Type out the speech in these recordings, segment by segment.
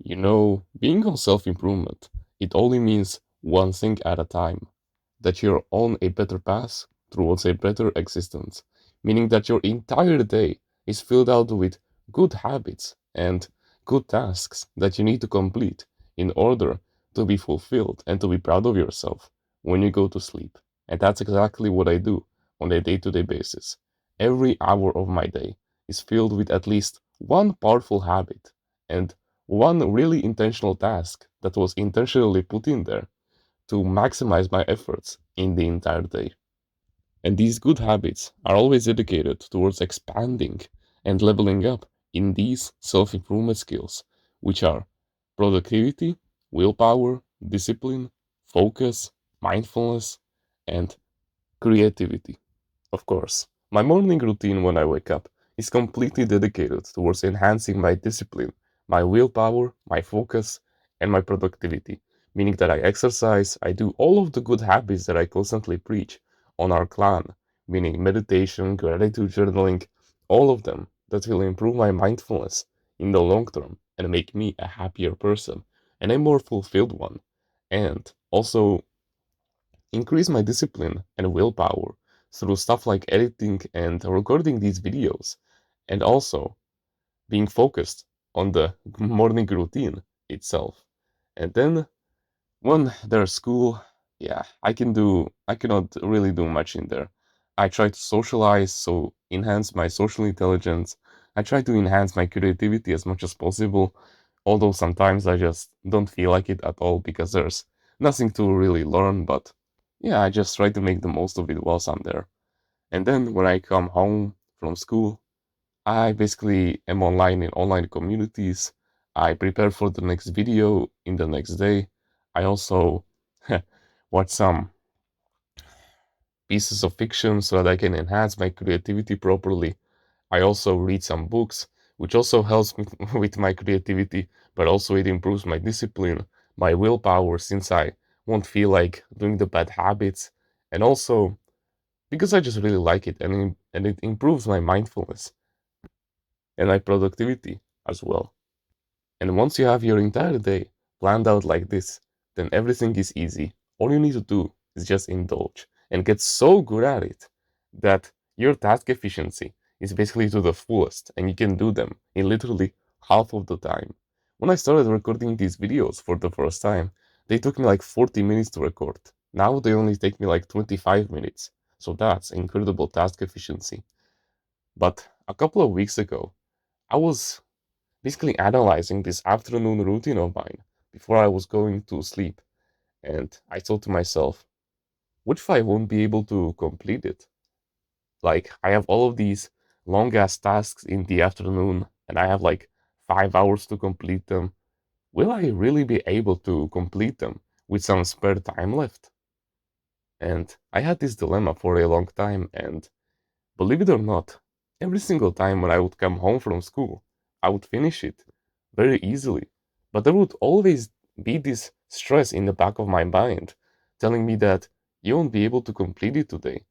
Being on self-improvement, it only means one thing at a time, that you're on a better path towards a better existence, meaning that your entire day is filled out with good habits and good tasks that you need to complete in order to be fulfilled and to be proud of yourself when you go to sleep. And that's exactly what I do on a day-to-day basis. Every hour of my day is filled with at least one powerful habit and one really intentional task that was intentionally put in there to maximize my efforts in the entire day. And these good habits are always dedicated towards expanding and leveling up in these self improvement skills, which are productivity, willpower, discipline, focus, mindfulness, and creativity. Of course, my morning routine when I wake up is completely dedicated towards enhancing my discipline, my willpower, my focus, and my productivity, meaning that I exercise, I do all of the good habits that I constantly preach on our clan, meaning meditation, gratitude journaling, all of them that will improve my mindfulness in the long term and make me a happier person and a more fulfilled one, and also increase my discipline and willpower through stuff like editing and recording these videos, and also being focused on the morning routine itself. And then when there's school, yeah, I cannot really do much in there. I try to socialize, so enhance my social intelligence. I try to enhance my creativity as much as possible, although sometimes I just don't feel like it at all because there's nothing to really learn, but yeah, I just try to make the most of it whilst I'm there. And then when I come home from school, I basically am online in online communities. I prepare for the next video in the next day. I also watch some pieces of fiction so that I can enhance my creativity properly. I also read some books, which also helps me with my creativity, but also it improves my discipline, my willpower, since I won't feel like doing the bad habits, and also because I just really like it and it improves my mindfulness and my productivity as well. And once you have your entire day planned out like this, then everything is easy. All you need to do is just indulge and get so good at it that your task efficiency is basically to the fullest and you can do them in literally half of the time. When I started recording these videos for the first time, they took me like 40 minutes to record. Now they only take me like 25 minutes. So that's incredible task efficiency. But a couple of weeks ago, I was basically analyzing this afternoon routine of mine before I was going to sleep. And I thought to myself, what if I won't be able to complete it? Like, I have all of these long ass tasks in the afternoon, and I have like 5 hours to complete them. Will I really be able to complete them with some spare time left? And I had this dilemma for a long time, and believe it or not, every single time when I would come home from school, I would finish it very easily. But there would always be this stress in the back of my mind telling me that you won't be able to complete it today.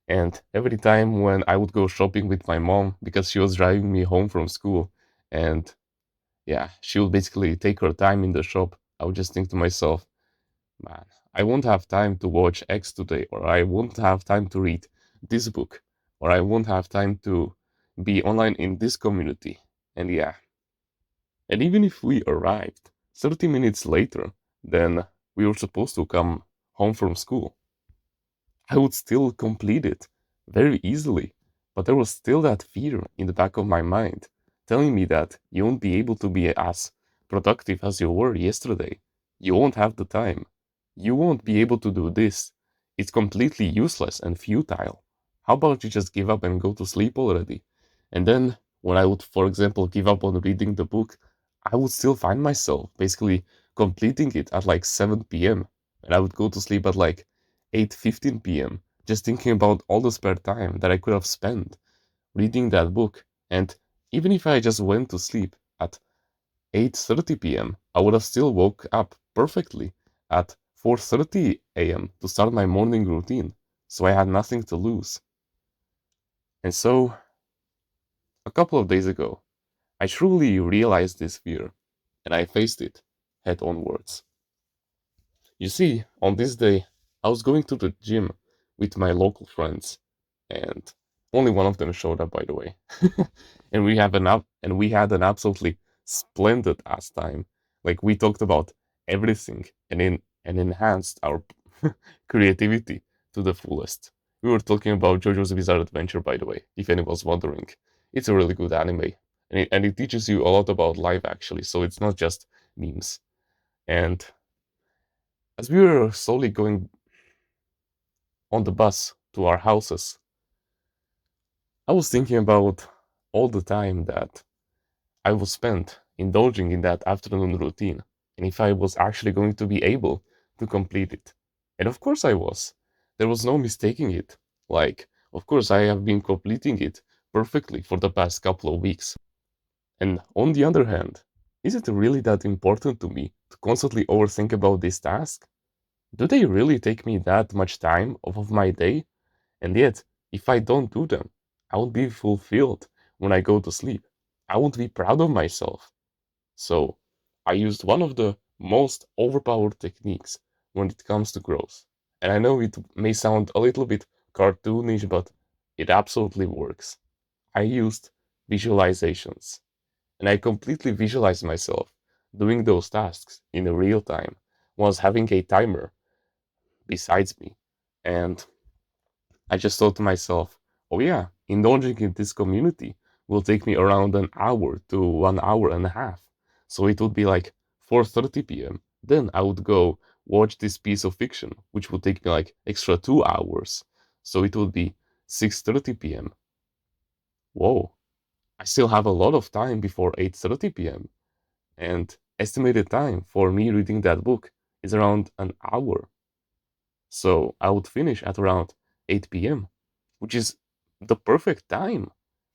And every time when I would go shopping with my mom because she was driving me home from school, and yeah, she would basically take her time in the shop, I would just think to myself, man, I won't have time to watch X today, or I won't have time to read this book, or I won't have time to be online in this community. And yeah, and even if we arrived 30 minutes later than we were supposed to come home from school, I would still complete it very easily. But there was still that fear in the back of my mind telling me that you won't be able to be as productive as you were yesterday. You won't have the time. You won't be able to do this. It's completely useless and futile. How about you just give up and go to sleep already? And then, when I would, for example, give up on reading the book, I would still find myself basically completing it at like 7 p.m. And I would go to sleep at like 8:15 p.m. just thinking about all the spare time that I could have spent reading that book. And even if I just went to sleep at 8:30 p.m., I would have still woke up perfectly at 4:30 a.m. to start my morning routine. So I had nothing to lose. And so, a couple of days ago, I truly realized this fear. and I faced it head onwards. You see, on this day, I was going to the gym with my local friends, and only one of them showed up, by the way. And we had an absolutely splendid ass time. Like we talked about everything and enhanced our creativity to the fullest. We were talking about JoJo's Bizarre Adventure, by the way, if anyone was wondering. It's a really good anime, and it teaches you a lot about life actually. So it's not just memes. And as we were slowly going on the bus to our houses, I was thinking about all the time that I was spent indulging in that afternoon routine, and if I was actually going to be able to complete it. And of course I was. There was no mistaking it. Like, of course I have been completing it perfectly for the past couple of weeks. And on the other hand, is it really that important to me to constantly overthink about this task? Do they really take me that much time off of my day? And yet, if I don't do them, I won't be fulfilled when I go to sleep. I won't be proud of myself. So, I used one of the most overpowered techniques when it comes to growth. And I know it may sound a little bit cartoonish, but it absolutely works. I used visualizations, and I completely visualized myself doing those tasks in real time, whilst having a timer besides me. And I just thought to myself, oh yeah, indulging in this community will take me around an hour to 1 hour and a half. So it would be like 4:30 p.m. Then I would go watch this piece of fiction, which would take me like extra 2 hours. So it would be 6:30 p.m. Whoa, I still have a lot of time before 8:30 p.m. And estimated time for me reading that book is around an hour. So I would finish at around 8 p.m., which is the perfect time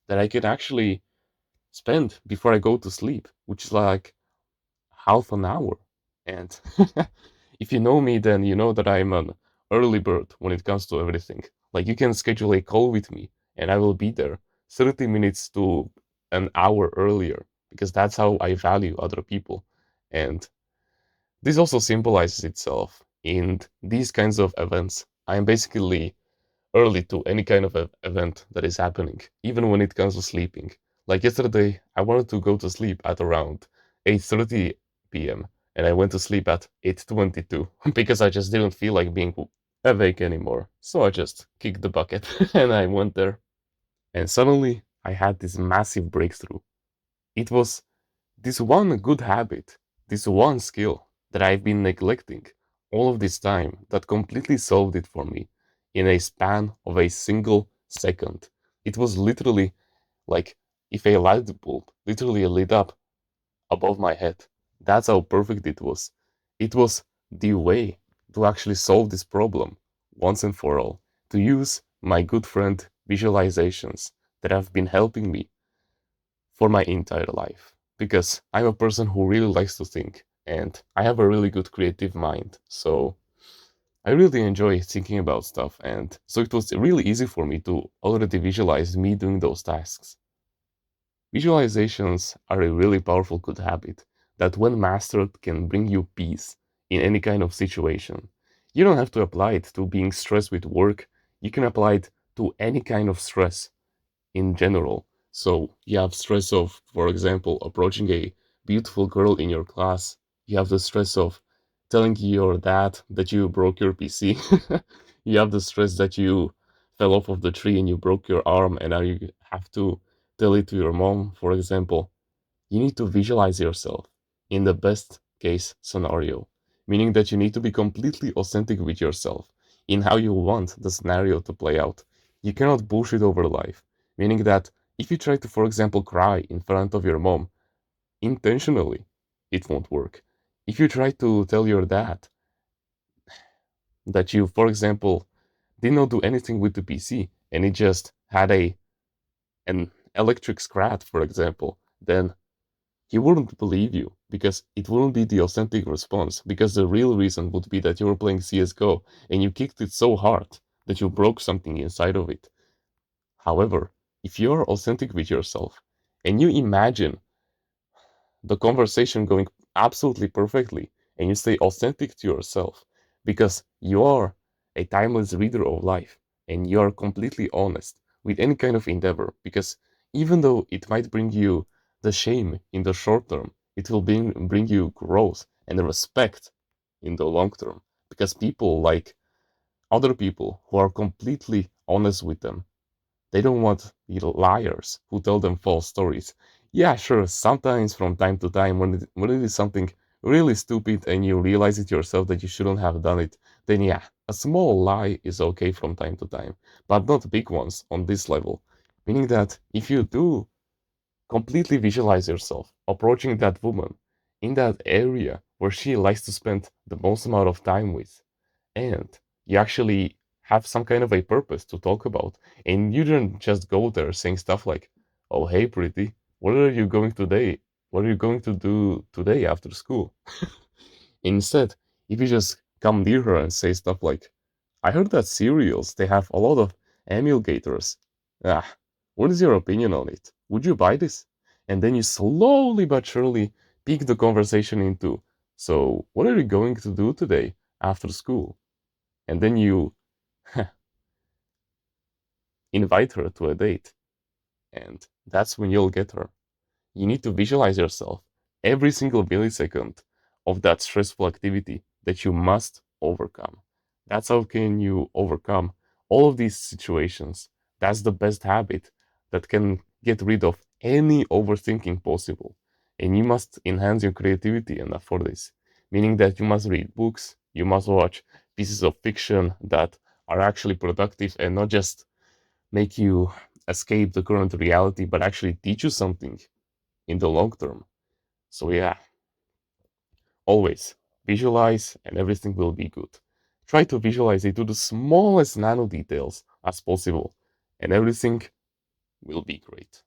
that I can actually spend before I go to sleep, which is like half an hour. And if you know me, then you know that I'm an early bird when it comes to everything. Like you can schedule a call with me and I will be there 30 minutes to an hour earlier because that's how I value other people. And this also symbolizes itself in these kinds of events. I am basically early to any kind of event that is happening, even when it comes to sleeping. Like yesterday, I wanted to go to sleep at around 8:30 p.m. and I went to sleep at 8:22 because I just didn't feel like being awake anymore. So I just kicked the bucket and I went there. And suddenly, I had this massive breakthrough. It was this one good habit, this one skill that I've been neglecting all of this time that completely solved it for me in a span of a single second. It was literally like if a light bulb literally lit up above my head. That's how perfect it was. It was the way to actually solve this problem once and for all, to use my good friend visualizations that have been helping me for my entire life because I'm a person who really likes to think and I have a really good creative mind. So I really enjoy thinking about stuff, and so it was really easy for me to already visualize me doing those tasks. Visualizations are a really powerful good habit that, when mastered, can bring you peace in any kind of situation. You don't have to apply it to being stressed with work, you can apply it to any kind of stress in general. So you have stress of, for example, approaching a beautiful girl in your class. You have the stress of telling your dad that you broke your PC. You have the stress that you fell off of the tree and you broke your arm and now you have to tell it to your mom, for example. You need to visualize yourself in the best case scenario, meaning that you need to be completely authentic with yourself in how you want the scenario to play out. You cannot bullshit over life, meaning that if you try to, for example, cry in front of your mom intentionally, it won't work. If you try to tell your dad that you, for example, did not do anything with the PC and it just had an electric scratch, for example, then he wouldn't believe you because it wouldn't be the authentic response. Because the real reason would be that you were playing CSGO and you kicked it so hard that you broke something inside of it. However, if you're authentic with yourself and you imagine the conversation going absolutely perfectly and you stay authentic to yourself because you are a timeless reader of life and you are completely honest with any kind of endeavor because even though it might bring you the shame in the short term, it will bring you growth and respect in the long term because people like other people who are completely honest with them. They don't want the liars who tell them false stories. Yeah, sure, sometimes from time to time when it is something really stupid and you realize it yourself that you shouldn't have done it, then yeah, a small lie is okay from time to time, but not big ones on this level. Meaning that if you do completely visualize yourself approaching that woman in that area where she likes to spend the most amount of time with, and you actually have some kind of a purpose to talk about, and you don't just go there saying stuff like, "Oh, hey, pretty, what are you going today? What are you going to do today after school?" Instead, if you just come near her and say stuff like, "I heard that cereals they have a lot of emulgators. Ah, what is your opinion on it? Would you buy this?" And then you slowly but surely pick the conversation into, "So, what are you going to do today after school?" And then you invite her to a date, and that's when you'll get her. You need to visualize yourself every single millisecond of that stressful activity that you must overcome. That's how can you overcome all of these situations. That's the best habit that can get rid of any overthinking possible. And you must enhance your creativity enough for this, meaning that you must read books, you must watch pieces of fiction that are actually productive and not just make you escape the current reality, but actually teach you something in the long term. So, yeah, always visualize and everything will be good. Try to visualize it to the smallest nano details as possible, and everything will be great.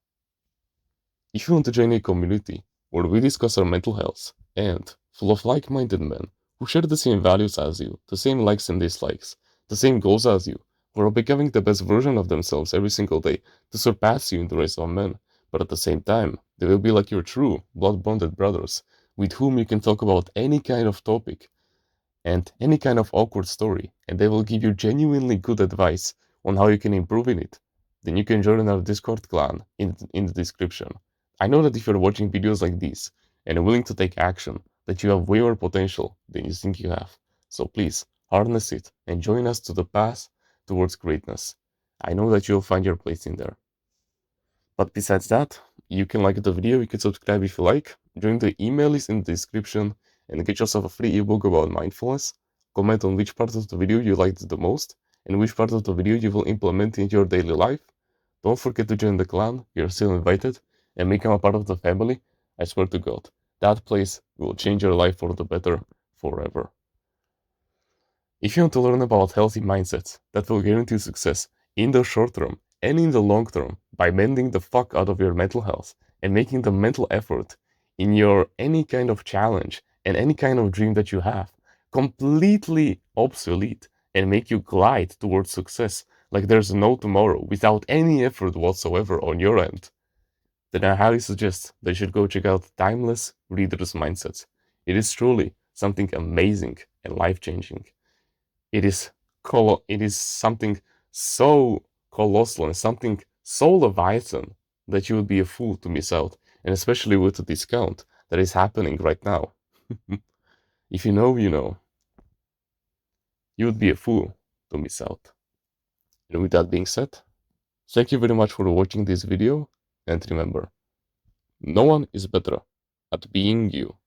If you want to join a community where we discuss our mental health and full of like minded men who share the same values as you, the same likes and dislikes, the same goals as you, who are becoming the best version of themselves every single day to surpass you in the race of men, but at the same time, they will be like your true blood bonded brothers with whom you can talk about any kind of topic and any kind of awkward story, and they will give you genuinely good advice on how you can improve in it, then you can join our Discord clan in the description. I know that if you're watching videos like these and are willing to take action, that you have way more potential than you think you have. So please, harness it and join us to the path towards greatness. I know that you'll find your place in there. But besides that, you can like the video, you can subscribe if you like, join the email list in the description, and get yourself a free ebook about mindfulness. Comment on which part of the video you liked the most, and which part of the video you will implement in your daily life. Don't forget to join the clan, you're still invited, and become a part of the family. I swear to God, that place will change your life for the better forever. If you want to learn about healthy mindsets that will guarantee success in the short term and in the long term by mending the fuck out of your mental health and making the mental effort in your any kind of challenge and any kind of dream that you have completely obsolete and make you glide towards success like there's no tomorrow without any effort whatsoever on your end, then I highly suggest that you should go check out Timeless Readers Mindsets. It is truly something amazing and life-changing. It is something so colossal and something so leviathan that you would be a fool to miss out, and especially with the discount that is happening right now. If you know, you know. You would be a fool to miss out. And with that being said, thank you very much for watching this video, and remember, no one is better at being you